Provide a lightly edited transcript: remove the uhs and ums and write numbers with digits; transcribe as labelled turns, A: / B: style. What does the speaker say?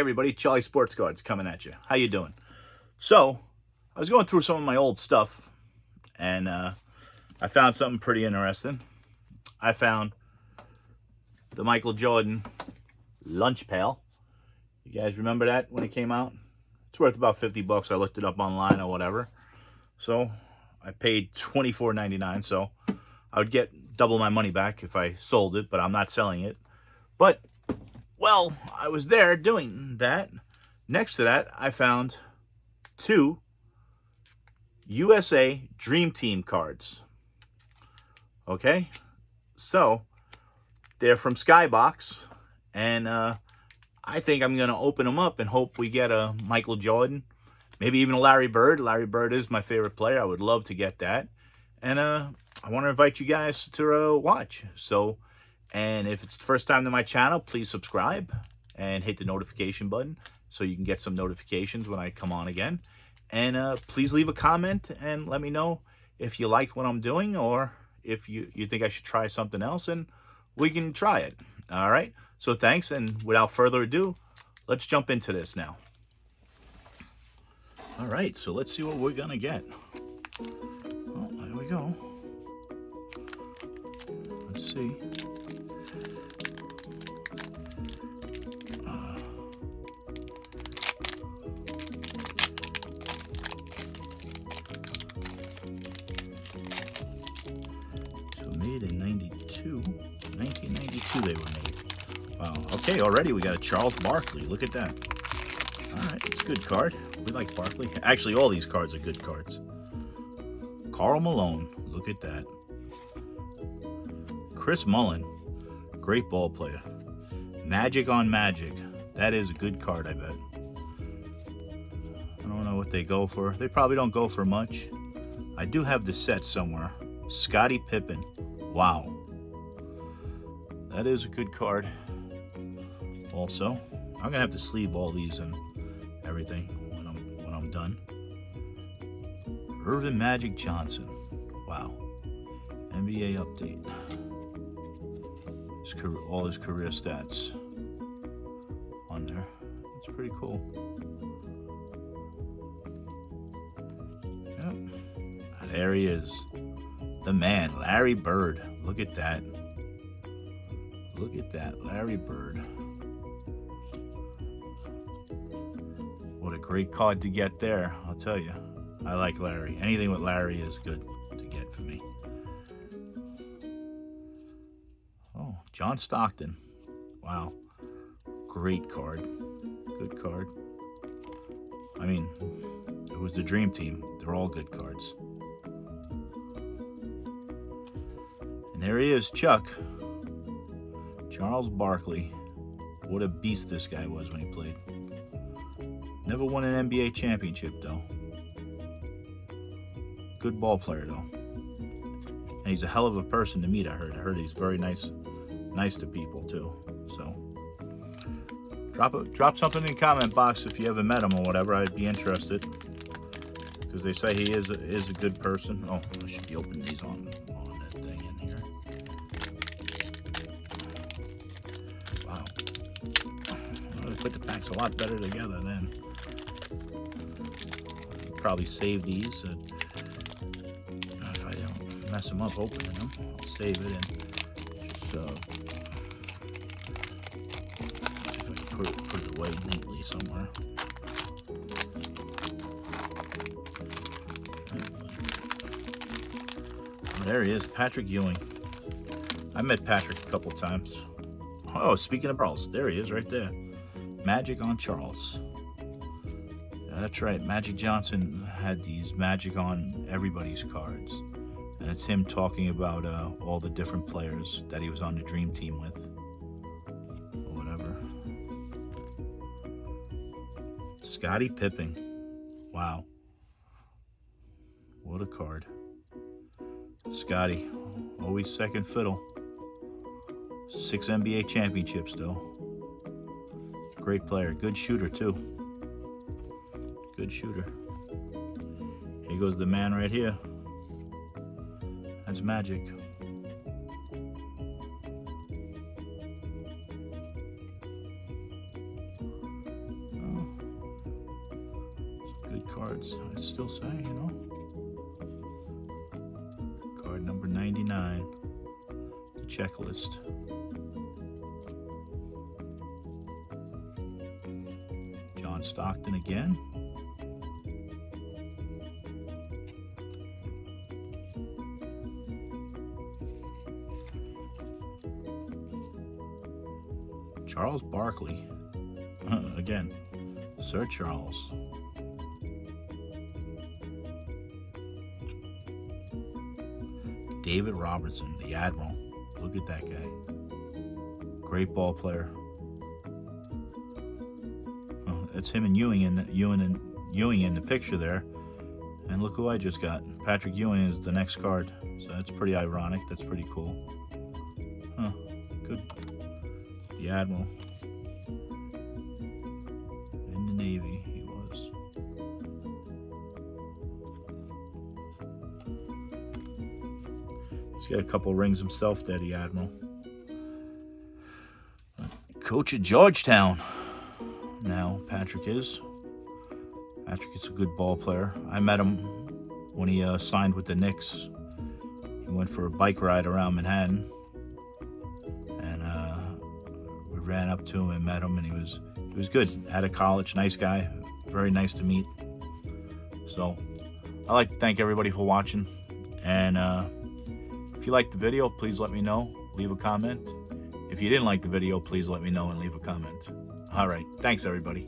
A: everybody, Charlie Sports Cards coming at you. How you doing? So, I was going through some of my old stuff, and I found something pretty interesting. I found the Michael Jordan lunch pail. You guys remember that when it came out? It's worth about $50. I looked it up online or whatever. So, I paid $24.99, so I would get double my money back if I sold it, but I'm not selling it. But well, I was there doing that. Next to that, I found two USA Dream Team cards. Okay? So, they're from Skybox. And I think I'm going to open them up and hope we get a Michael Jordan. Maybe even a Larry Bird. Larry Bird is my favorite player. I would love to get that. And I want to invite you guys to watch. So, and if it's the first time to my channel, please subscribe and hit the notification button so you can get some notifications when I come on again. And please leave a comment and let me know if you liked what I'm doing or if you think I should try something else, and we can try it. All right? So thanks, and without further ado, let's jump into this now. All right, so let's see what we're going to get. Oh, there we go. Let's see. Made in 1992 they were made. Wow, okay, already we got a Charles Barkley. Look at that. All right, it's a good card. We like Barkley. Actually, all these cards are good cards. Karl Malone, look at that. Chris Mullin, great ball player. Magic on Magic. That is a good card, I bet. I don't know what they go for. They probably don't go for much. I do have the set somewhere. Scottie Pippen. Wow. That is a good card. Also, I'm going to have to sleeve all these and everything when I'm done. Irvin Magic Johnson. Wow. NBA update. All his career stats on there. That's pretty cool. Yep. There he is. The man, Larry Bird. Look at that. Look at that, Larry Bird. What a great card to get there, I'll tell you. I like Larry. Anything with Larry is good to get for me. Oh, John Stockton. Wow. Great card. Good card. I mean, it was the Dream Team. They're all good cards. And there he is, Chuck. Charles Barkley. What a beast this guy was when he played. Never won an NBA championship, though. Good ball player, though. And he's a hell of a person to meet, I heard. I heard he's very nice to people, too. So, drop something in the comment box if you ever met him or whatever. I'd be interested. Because they say he is a good person. Oh, I should be opening these on that thing in here. Wow. Well, they put the packs a lot better together then. Probably save these. If I don't mess them up opening them, I'll save it and just see if I can put it away neatly somewhere. There he is, Patrick Ewing. I met Patrick a couple times. Oh, speaking of Charles, there he is right there. Magic on Charles. Yeah, that's right, Magic Johnson had these Magic on everybody's cards. And it's him talking about all the different players that he was on the Dream Team with. Or whatever. Scottie Pippen. Wow. What a card. Scotty, always second fiddle. 6 NBA championships, though. Great player. Good shooter, too. Good shooter. Here goes the man right here. That's Magic. it still say, you know? Card number 99. The checklist. John Stockton again. Charles Barkley. Again, Sir Charles. David Robertson, the Admiral. Look at that guy. Great ball player. Oh, that's him and Ewing in the picture there. And look who I just got. Patrick Ewing is the next card. So that's pretty ironic. That's pretty cool. Huh. Good. The Admiral. In the Navy, he was. He's got a couple rings himself there, the Admiral. Coach at Georgetown. Now, Patrick is. Patrick is a good ball player. I met him when he signed with the Knicks. He went for a bike ride around Manhattan. We ran up to him and met him, and he was good. Out of college, nice guy, very nice to meet. So I'd like to thank everybody for watching, and if you liked the video, please let me know. Leave a comment. If you didn't like the video, please let me know and leave a comment. All right, thanks everybody.